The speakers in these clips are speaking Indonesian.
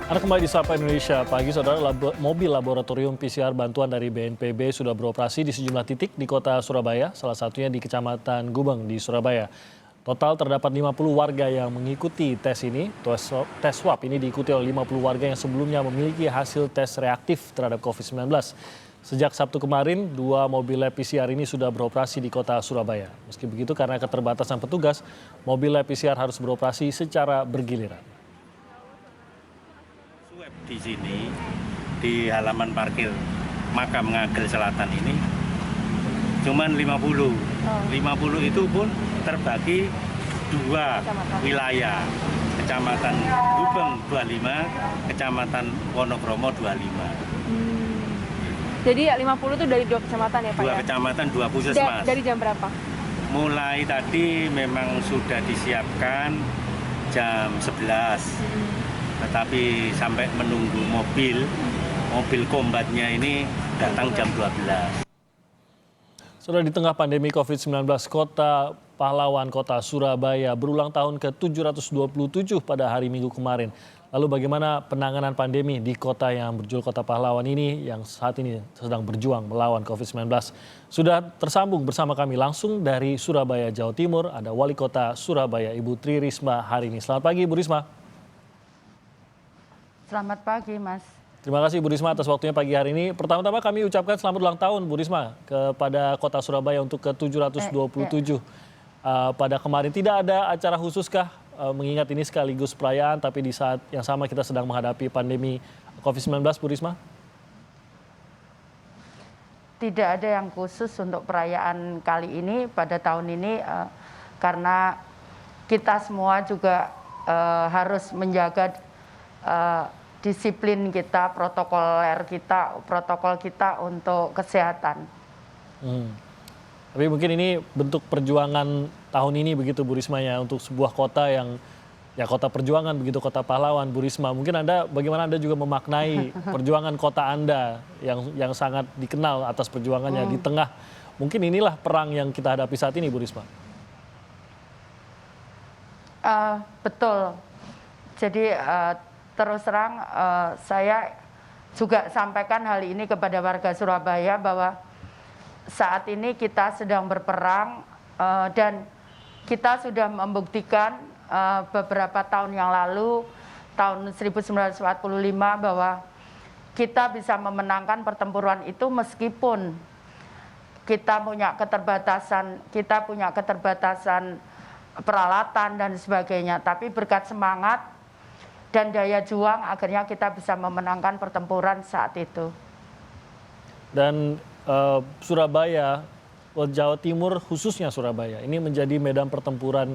Anda kembali di Sapa Indonesia pagi, saudara. Mobil laboratorium PCR bantuan dari BNPB sudah beroperasi di sejumlah titik di kota Surabaya, salah satunya di Kecamatan Gubeng di Surabaya. Total terdapat 50 warga yang mengikuti tes ini. Tes swab ini diikuti oleh 50 warga yang sebelumnya memiliki hasil tes reaktif terhadap COVID-19. Sejak Sabtu kemarin, 2 mobil lab PCR ini sudah beroperasi di kota Surabaya. Meski begitu, karena keterbatasan petugas, mobil lab PCR harus beroperasi secara bergiliran. Di sini, di halaman parkir Makam Ngagel Selatan ini, cuman 50. 50 itu pun terbagi 2 wilayah. Kecamatan Gubeng 25, Kecamatan Wonokromo 25. Jadi 50 itu dari 2 kecamatan ya Pak? 2 ya? kecamatan, 2 puskesmas. Dari jam berapa? Mulai tadi memang sudah disiapkan jam 11. Tetapi sampai menunggu mobil kombatnya ini datang jam 12. Sudah di tengah pandemi COVID-19, Kota Pahlawan Kota Surabaya berulang tahun ke-727 pada hari Minggu kemarin. Lalu bagaimana penanganan pandemi di kota yang berjuluk Kota Pahlawan ini yang saat ini sedang berjuang melawan COVID-19? Sudah tersambung bersama kami langsung dari Surabaya, Jawa Timur, ada Wali Kota Surabaya, Ibu Tri Risma hari ini. Selamat pagi, Ibu Risma. Selamat pagi, Mas. Terima kasih Bu Risma atas waktunya pagi hari ini. Pertama-tama kami ucapkan selamat ulang tahun Bu Risma kepada Kota Surabaya untuk ke-727 pada kemarin. Tidak ada acara khususkah mengingat ini sekaligus perayaan tapi di saat yang sama kita sedang menghadapi pandemi COVID-19 Bu Risma? Tidak ada yang khusus untuk perayaan kali ini pada tahun ini karena kita semua juga harus menjaga disiplin kita, protokol kita untuk kesehatan. Tapi mungkin ini bentuk perjuangan tahun ini begitu Bu Risma ya, untuk sebuah kota yang ya kota perjuangan begitu, Kota Pahlawan Bu Risma. Mungkin bagaimana Anda juga memaknai perjuangan kota Anda yang sangat dikenal atas perjuangannya di tengah. Mungkin inilah perang yang kita hadapi saat ini Bu Risma. Betul. Jadi terus terang saya juga sampaikan hal ini kepada warga Surabaya bahwa saat ini kita sedang berperang dan kita sudah membuktikan beberapa tahun yang lalu, tahun 1945 bahwa kita bisa memenangkan pertempuran itu meskipun kita punya keterbatasan peralatan dan sebagainya, tapi berkat semangat dan daya juang akhirnya kita bisa memenangkan pertempuran saat itu. Dan Surabaya, Jawa Timur khususnya Surabaya, ini menjadi medan pertempuran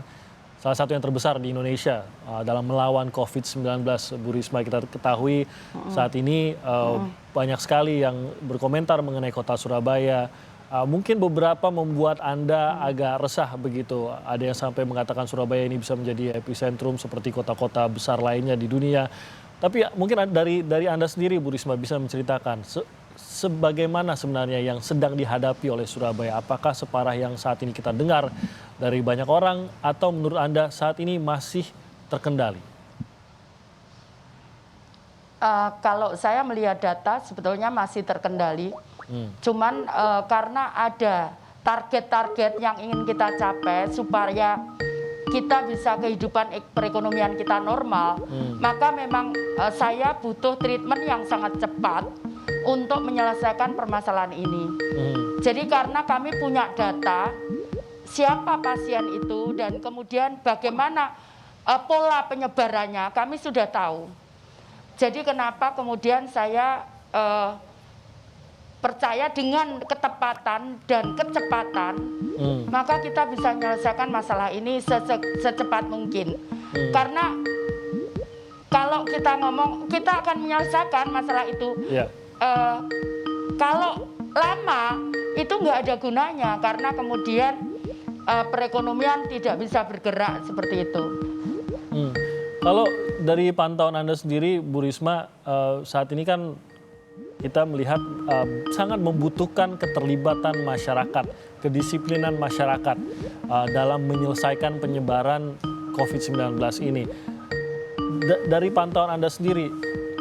salah satu yang terbesar di Indonesia dalam melawan COVID-19. Bu Risma, kita ketahui saat ini banyak sekali yang berkomentar mengenai kota Surabaya. Mungkin beberapa membuat Anda agak resah begitu. Ada yang sampai mengatakan Surabaya ini bisa menjadi epicentrum seperti kota-kota besar lainnya di dunia. Tapi mungkin dari Anda sendiri Bu Risma bisa menceritakan sebagaimana sebenarnya yang sedang dihadapi oleh Surabaya. Apakah separah yang saat ini kita dengar dari banyak orang atau menurut Anda saat ini masih terkendali? Kalau saya melihat data sebetulnya masih terkendali. Cuman karena ada target-target yang ingin kita capai supaya kita bisa kehidupan perekonomian kita normal, maka memang saya butuh treatment yang sangat cepat untuk menyelesaikan permasalahan ini. Jadi karena kami punya data siapa pasien itu dan kemudian bagaimana pola penyebarannya, kami sudah tahu. Jadi kenapa kemudian saya percaya dengan ketepatan dan kecepatan, maka kita bisa menyelesaikan masalah ini secepat mungkin. Karena kalau kita ngomong, kita akan menyelesaikan masalah itu. Kalau lama, itu nggak ada gunanya, karena kemudian perekonomian tidak bisa bergerak seperti itu. Kalau dari pantauan Anda sendiri, Bu Risma, saat ini kan kita melihat sangat membutuhkan keterlibatan masyarakat, kedisiplinan masyarakat dalam menyelesaikan penyebaran COVID-19 ini. Dari pantauan Anda sendiri,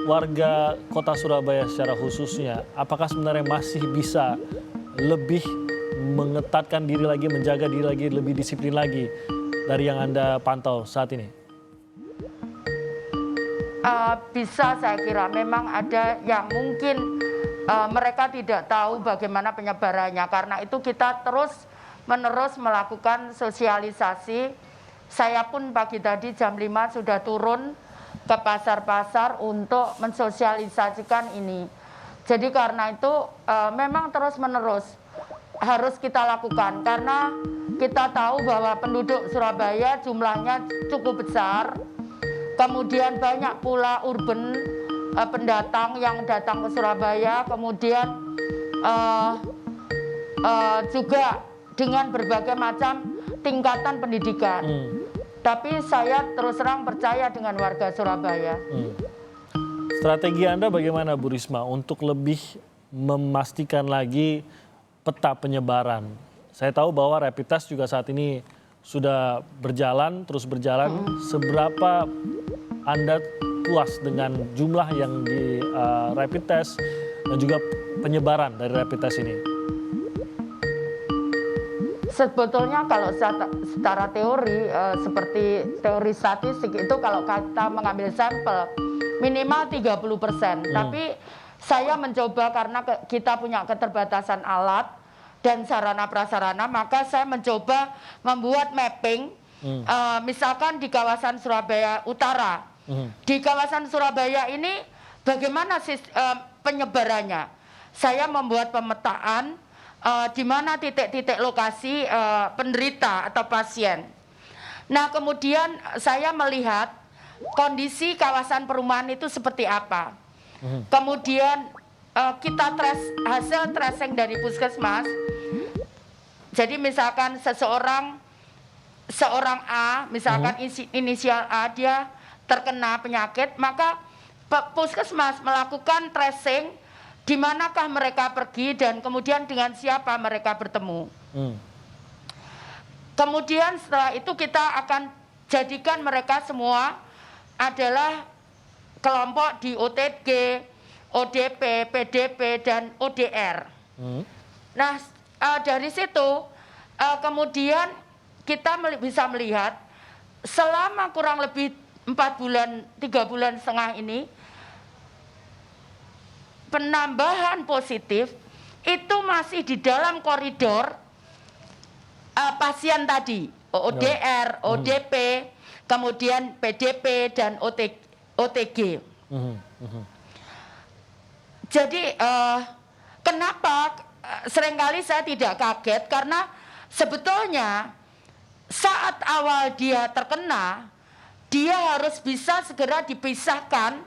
warga kota Surabaya secara khususnya, apakah sebenarnya masih bisa lebih mengetatkan diri lagi, menjaga diri lagi, lebih disiplin lagi dari yang Anda pantau saat ini? Bisa saya kira memang ada yang mungkin mereka tidak tahu bagaimana penyebarannya. Karena itu kita terus-menerus melakukan sosialisasi. Saya pun pagi tadi jam 5 sudah turun ke pasar-pasar untuk mensosialisasikan ini. Jadi karena itu memang terus-menerus harus kita lakukan. Karena kita tahu bahwa penduduk Surabaya jumlahnya cukup besar. Kemudian banyak pula urban pendatang yang datang ke Surabaya. Kemudian juga dengan berbagai macam tingkatan pendidikan. Tapi saya terus terang percaya dengan warga Surabaya. Strategi Anda bagaimana Bu Risma untuk lebih memastikan lagi peta penyebaran? Saya tahu bahwa rapid test juga saat ini sudah berjalan, terus berjalan. Seberapa Anda puas dengan jumlah yang di rapid test dan juga penyebaran dari rapid test ini? Sebetulnya kalau secara teori, seperti teori statistik itu kalau kita mengambil sampel minimal 30%. Tapi saya mencoba karena kita punya keterbatasan alat dan sarana prasarana, maka saya mencoba membuat mapping, misalkan di kawasan Surabaya Utara. Di kawasan Surabaya ini bagaimana penyebarannya? Saya membuat pemetaan di mana titik-titik lokasi penderita atau pasien. Nah, kemudian saya melihat kondisi kawasan perumahan itu seperti apa. Kemudian kita hasil tracing dari puskesmas. Jadi misalkan seorang A, misalkan inisial A, dia terkena penyakit, maka puskesmas melakukan tracing di manakah mereka pergi dan kemudian dengan siapa mereka bertemu. Kemudian setelah itu kita akan jadikan mereka semua adalah kelompok di OTG, ODP, PDP, dan ODR. Nah, dari situ kemudian kita bisa melihat selama kurang lebih 4 bulan, 3 bulan setengah ini, penambahan positif itu masih di dalam koridor pasien tadi, ODR, ODP, kemudian PDP, dan OTG. Jadi kenapa seringkali saya tidak kaget, karena sebetulnya saat awal dia terkena, dia harus bisa segera dipisahkan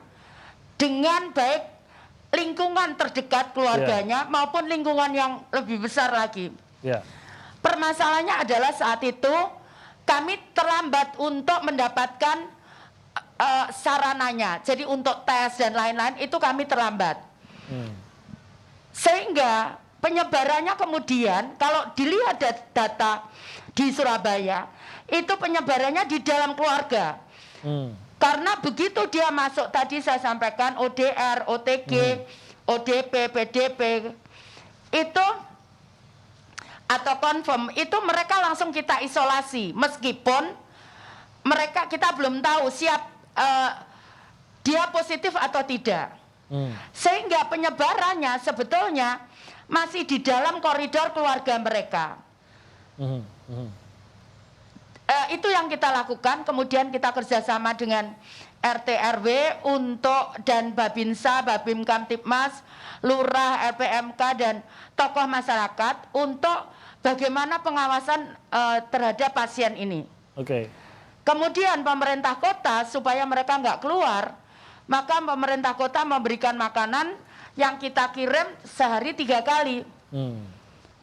dengan baik lingkungan terdekat keluarganya maupun lingkungan yang lebih besar lagi. Permasalahannya adalah saat itu kami terlambat untuk mendapatkan sarananya. Jadi untuk tes dan lain-lain itu kami terlambat. Sehingga penyebarannya kemudian kalau dilihat data di Surabaya, itu penyebarannya di dalam keluarga. Karena begitu dia masuk, tadi saya sampaikan ODR, OTG, ODP, PDP, itu atau confirm, itu mereka langsung kita isolasi. Meskipun mereka kita belum tahu siap dia positif atau tidak. Sehingga penyebarannya sebetulnya masih di dalam koridor keluarga mereka. Itu yang kita lakukan, kemudian kita kerjasama dengan RT RW untuk dan Babinsa, Babim Kamtipmas, Lurah, LPMK, dan tokoh masyarakat untuk bagaimana pengawasan terhadap pasien ini. Kemudian pemerintah kota supaya mereka nggak keluar, maka pemerintah kota memberikan makanan yang kita kirim sehari 3 kali.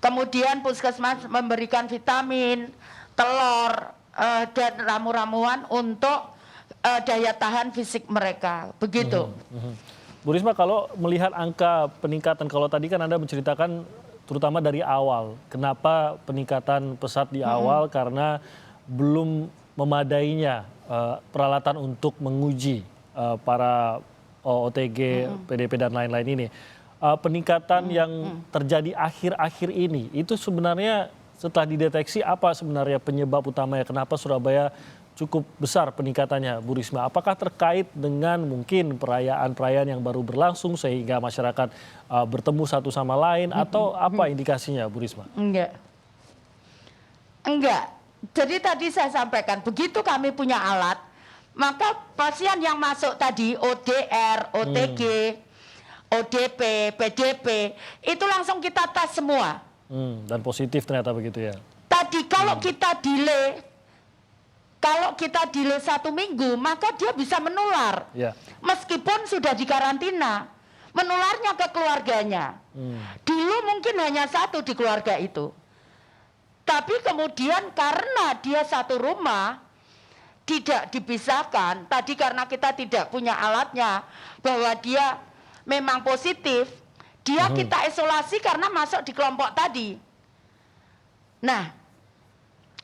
Kemudian puskesmas memberikan vitamin, telur, dan ramu-ramuan untuk daya tahan fisik mereka. Begitu. Bu Risma, kalau melihat angka peningkatan, kalau tadi kan Anda menceritakan terutama dari awal, kenapa peningkatan pesat di awal, karena belum memadainya peralatan untuk menguji para OTG, PDP dan lain-lain ini. Peningkatan yang terjadi akhir-akhir ini itu sebenarnya setelah dideteksi apa sebenarnya penyebab utamanya kenapa Surabaya cukup besar peningkatannya, Bu Risma? Apakah terkait dengan mungkin perayaan-perayaan yang baru berlangsung sehingga masyarakat bertemu satu sama lain atau apa indikasinya, Bu Risma? Enggak. Jadi tadi saya sampaikan, begitu kami punya alat, maka pasien yang masuk tadi ODR, OTG, ODP, PDP, itu langsung kita tes semua. Dan positif ternyata begitu ya? Tadi kalau kita delay, kalau kita delay 1 minggu, maka dia bisa menular. Ya. Meskipun sudah dikarantina, menularnya ke keluarganya. Dulu mungkin hanya 1 di keluarga itu. Tapi kemudian karena dia satu rumah, tidak dipisahkan, tadi karena kita tidak punya alatnya, bahwa dia memang positif, dia kita isolasi karena masuk di kelompok tadi. Nah,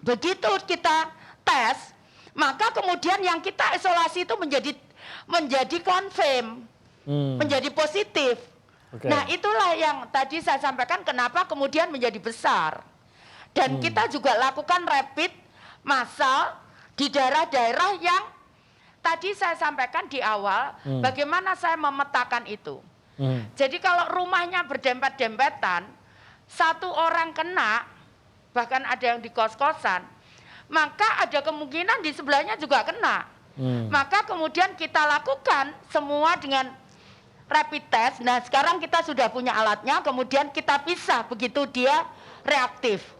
begitu kita tes, maka kemudian yang kita isolasi itu menjadi confirm, menjadi positif. Okay. Nah, itulah yang tadi saya sampaikan kenapa kemudian menjadi besar. Dan kita juga lakukan rapid massal di daerah-daerah yang tadi saya sampaikan di awal, bagaimana saya memetakan itu. Jadi kalau rumahnya berdempet-dempetan, 1 orang kena, bahkan ada yang di kos-kosan, maka ada kemungkinan di sebelahnya juga kena. Maka kemudian kita lakukan semua dengan rapid test. Nah, sekarang kita sudah punya alatnya, kemudian kita pisah begitu dia reaktif.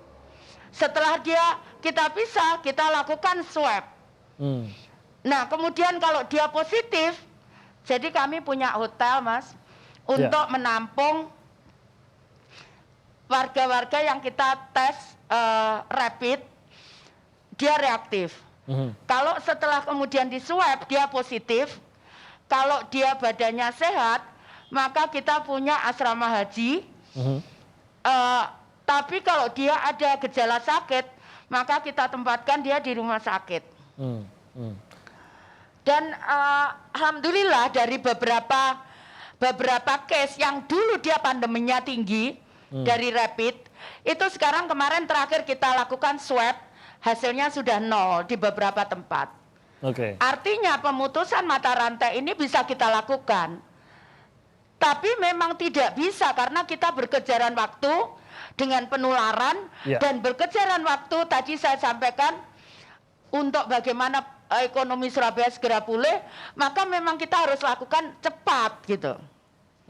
Setelah kita pisah, kita lakukan swab. Nah, kemudian kalau dia positif, jadi kami punya hotel, Mas, untuk menampung warga-warga yang kita tes rapid, dia reaktif. Kalau setelah kemudian di swab dia positif, kalau dia badannya sehat, maka kita punya asrama haji. Tapi kalau dia ada gejala sakit, maka kita tempatkan dia di rumah sakit. Dan alhamdulillah dari beberapa case yang dulu dia pandeminya tinggi dari rapid, itu sekarang kemarin terakhir kita lakukan swab, hasilnya sudah 0 di beberapa tempat. Artinya pemutusan mata rantai ini bisa kita lakukan. Tapi memang tidak bisa karena kita berkejaran waktu dengan penularan dan berkejaran waktu tadi saya sampaikan untuk bagaimana ekonomi Surabaya segera pulih, maka memang kita harus lakukan cepat gitu.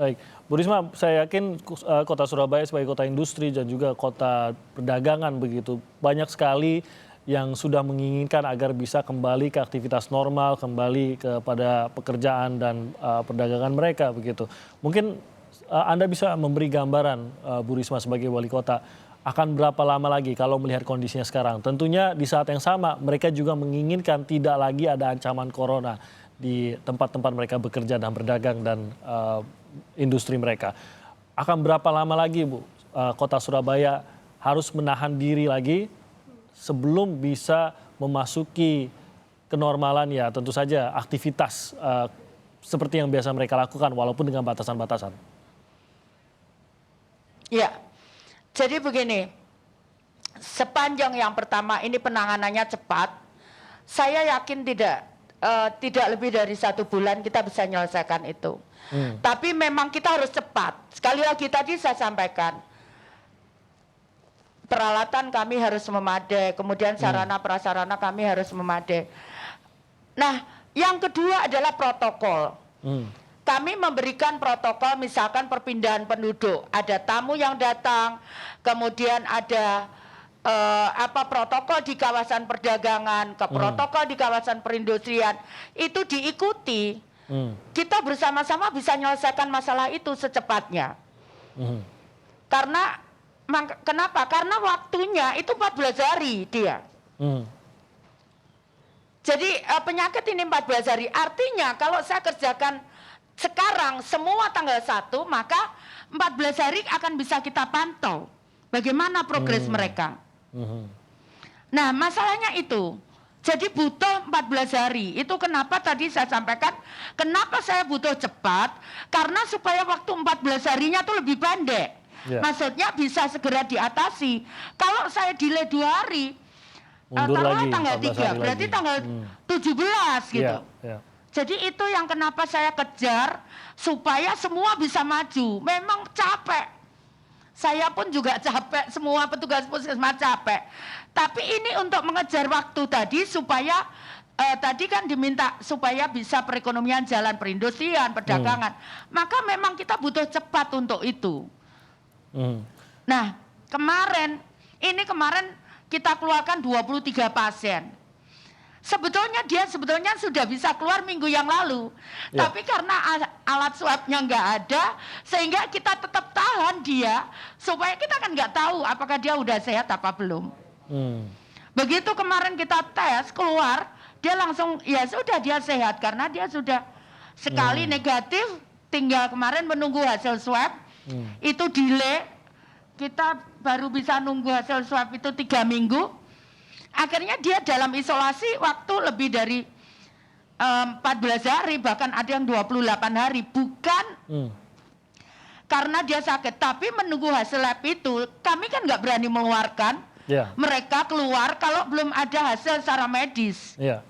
Baik, Bu Risma, saya yakin kota Surabaya sebagai kota industri dan juga kota perdagangan begitu, banyak sekali yang sudah menginginkan agar bisa kembali ke aktivitas normal, kembali kepada pekerjaan dan perdagangan mereka begitu. Mungkin Anda bisa memberi gambaran, Bu Risma sebagai wali kota, akan berapa lama lagi kalau melihat kondisinya sekarang? Tentunya di saat yang sama mereka juga menginginkan tidak lagi ada ancaman corona di tempat-tempat mereka bekerja dan berdagang dan industri mereka. Akan berapa lama lagi, Bu, kota Surabaya harus menahan diri lagi sebelum bisa memasuki kenormalan ya tentu saja aktivitas seperti yang biasa mereka lakukan walaupun dengan batasan-batasan? Ya, jadi begini, sepanjang yang pertama ini penanganannya cepat, saya yakin tidak lebih dari 1 bulan kita bisa menyelesaikan itu. Tapi memang kita harus cepat. Sekali lagi tadi saya sampaikan, peralatan kami harus memadai, kemudian sarana prasarana kami harus memadai. Nah, yang kedua adalah protokol. Kami memberikan protokol misalkan perpindahan penduduk, ada tamu yang datang, kemudian ada protokol di kawasan perdagangan, protokol di kawasan perindustrian, itu diikuti. Kita bersama-sama bisa menyelesaikan masalah itu secepatnya. Karena kenapa? Karena waktunya itu 14 hari dia. Jadi penyakit ini 14 hari, artinya kalau saya kerjakan sekarang semua tanggal 1, maka 14 hari akan bisa kita pantau bagaimana progres mereka. Nah, masalahnya itu Jadi butuh 14 hari. Itu kenapa tadi saya sampaikan, kenapa saya butuh cepat, karena supaya waktu 14 harinya tuh lebih pendek. Ya. Maksudnya bisa segera diatasi. Kalau saya delay 2 hari, Mundur taruhlah lagi, tanggal 14 3, hari berarti lagi. tanggal 17 gitu. Ya. Jadi itu yang kenapa saya kejar, supaya semua bisa maju. Memang capek. Saya pun juga capek, semua petugas puskesmas capek. Tapi ini untuk mengejar waktu tadi supaya tadi kan diminta supaya bisa perekonomian jalan, perindustrian, perdagangan. Maka memang kita butuh cepat untuk itu. Nah, kemarin kita keluarkan 23 pasien. Sebetulnya sudah bisa keluar minggu yang lalu. Ya. Tapi karena alat swabnya nggak ada, sehingga kita tetap tahan dia, supaya kita kan nggak tahu apakah dia udah sehat apa belum. Begitu kemarin kita tes keluar, dia langsung ya sudah dia sehat karena dia sudah sekali negatif, tinggal kemarin menunggu hasil swab. Itu delay, kita baru bisa nunggu hasil swab itu 3 minggu. Akhirnya dia dalam isolasi waktu lebih dari 14 hari, bahkan ada yang 28 hari. Bukan karena dia sakit, tapi menunggu hasil lab itu, kami kan nggak berani mengeluarkan. Ya. Mereka keluar kalau belum ada hasil secara medis. Iya.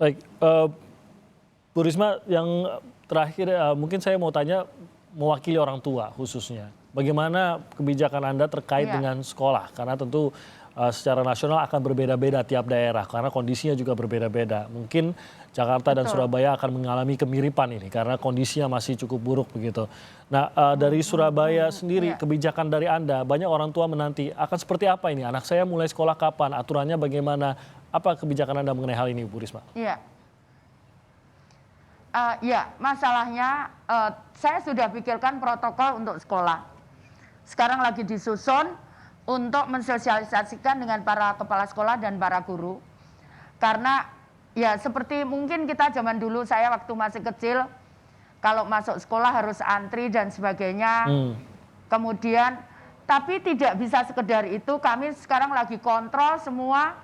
Baik, Bu Risma, yang terakhir mungkin saya mau tanya mewakili orang tua khususnya. Bagaimana kebijakan Anda terkait dengan sekolah? Karena tentu secara nasional akan berbeda-beda tiap daerah karena kondisinya juga berbeda-beda. Mungkin Jakarta dan Surabaya akan mengalami kemiripan ini karena kondisinya masih cukup buruk begitu. Nah, dari Surabaya sendiri kebijakan dari Anda, banyak orang tua menanti akan seperti apa ini? Anak saya mulai sekolah kapan? Aturannya bagaimana? Apa kebijakan Anda mengenai hal ini, Bu Risma? Iya. Masalahnya saya sudah pikirkan protokol untuk sekolah. Sekarang lagi disusun untuk mensosialisasikan dengan para kepala sekolah dan para guru. Karena ya seperti mungkin kita zaman dulu, saya waktu masih kecil, kalau masuk sekolah harus antri dan sebagainya. Kemudian, tapi tidak bisa sekedar itu, kami sekarang lagi kontrol semua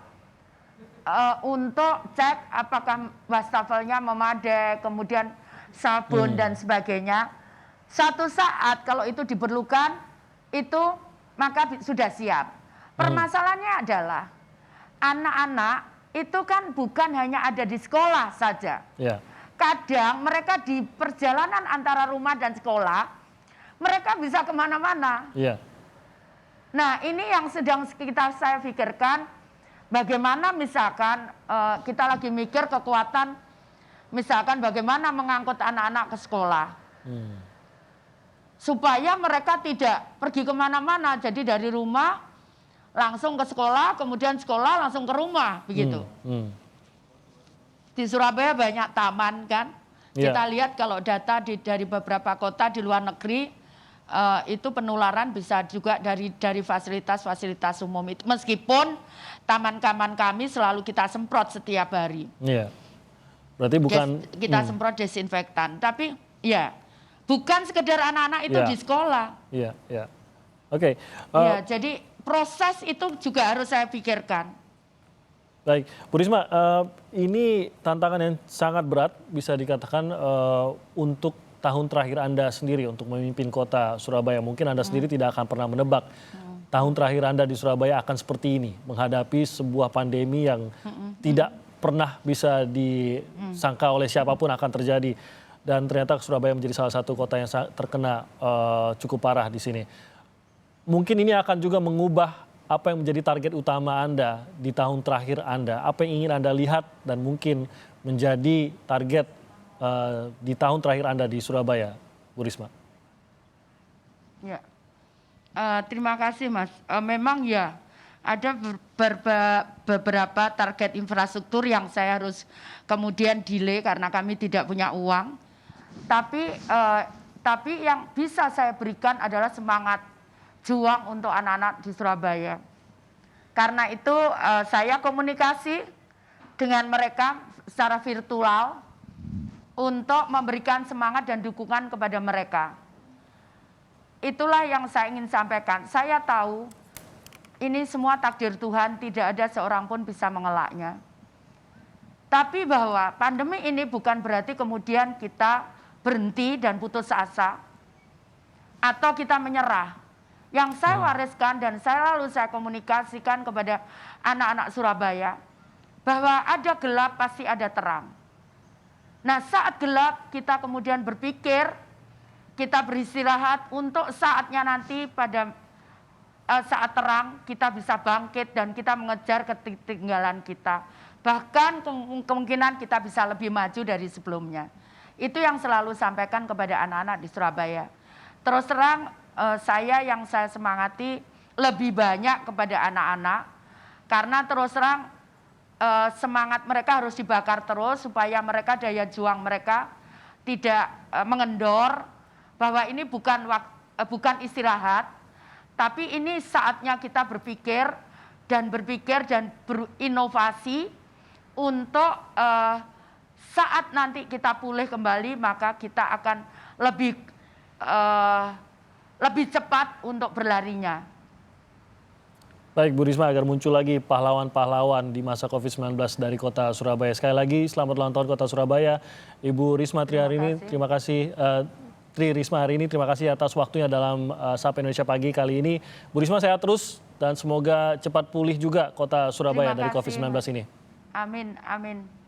untuk cek apakah wastafelnya memadai, kemudian sabun dan sebagainya. Satu saat kalau itu diperlukan, itu maka sudah siap. Permasalahannya adalah anak-anak itu kan bukan hanya ada di sekolah saja. Ya. Kadang mereka di perjalanan antara rumah dan sekolah, mereka bisa kemana-mana. Ya. Nah, ini yang sedang saya pikirkan, bagaimana misalkan kita lagi mikir kekuatan, misalkan bagaimana mengangkut anak-anak ke sekolah. Supaya mereka tidak pergi kemana-mana, jadi dari rumah langsung ke sekolah, kemudian sekolah langsung ke rumah, begitu. Di Surabaya banyak taman kan, kita lihat kalau data dari beberapa kota di luar negeri, itu penularan bisa juga dari fasilitas-fasilitas umum itu. Meskipun taman-taman kami selalu kita semprot setiap hari. Iya. Berarti bukan kita semprot desinfektan, tapi ya bukan sekedar anak-anak itu di sekolah. Iya. Oke. Ya, jadi proses itu juga harus saya pikirkan. Baik, Bu Risma, ini tantangan yang sangat berat bisa dikatakan untuk tahun terakhir Anda sendiri untuk memimpin kota Surabaya. Mungkin Anda sendiri tidak akan pernah menebak tahun terakhir Anda di Surabaya akan seperti ini, menghadapi sebuah pandemi yang tidak pernah bisa disangka oleh siapapun akan terjadi. Dan ternyata Surabaya menjadi salah satu kota yang terkena cukup parah di sini. Mungkin ini akan juga mengubah apa yang menjadi target utama Anda di tahun terakhir Anda. Apa yang ingin Anda lihat dan mungkin menjadi target di tahun terakhir Anda di Surabaya, Bu Risma? Ya, terima kasih Mas. Memang ya ada beberapa target infrastruktur yang saya harus kemudian delay karena kami tidak punya uang. Tapi yang bisa saya berikan adalah semangat juang untuk anak-anak di Surabaya. Karena itu saya komunikasi dengan mereka secara virtual untuk memberikan semangat dan dukungan kepada mereka. Itulah yang saya ingin sampaikan. Saya tahu ini semua takdir Tuhan, tidak ada seorang pun bisa mengelaknya. Tapi bahwa pandemi ini bukan berarti kemudian kita berhenti dan putus asa, atau kita menyerah. Yang saya wariskan dan saya komunikasikan kepada anak-anak Surabaya, bahwa ada gelap pasti ada terang. Nah, saat gelap kita kemudian berpikir, kita beristirahat untuk saatnya nanti pada saat terang kita bisa bangkit dan kita mengejar ketinggalan kita. Bahkan kemungkinan kita bisa lebih maju dari sebelumnya. Itu yang selalu sampaikan kepada anak-anak di Surabaya. Terus terang saya semangati lebih banyak kepada anak-anak, karena terus terang semangat mereka harus dibakar terus supaya mereka daya juang mereka tidak mengendor, bahwa ini bukan istirahat, tapi ini saatnya kita berpikir dan berinovasi untuk saat nanti kita pulih kembali, maka kita akan lebih cepat untuk berlarinya. Baik Bu Risma, agar muncul lagi pahlawan-pahlawan di masa COVID-19 dari kota Surabaya. Sekali lagi selamat ulang tahun kota Surabaya, Ibu Risma Triharini. Terima kasih. Tri Risma hari ini, terima kasih atas waktunya dalam Sapa Indonesia Pagi kali ini. Bu Risma sehat terus dan semoga cepat pulih juga kota Surabaya dari COVID-19 ini. Amin, amin.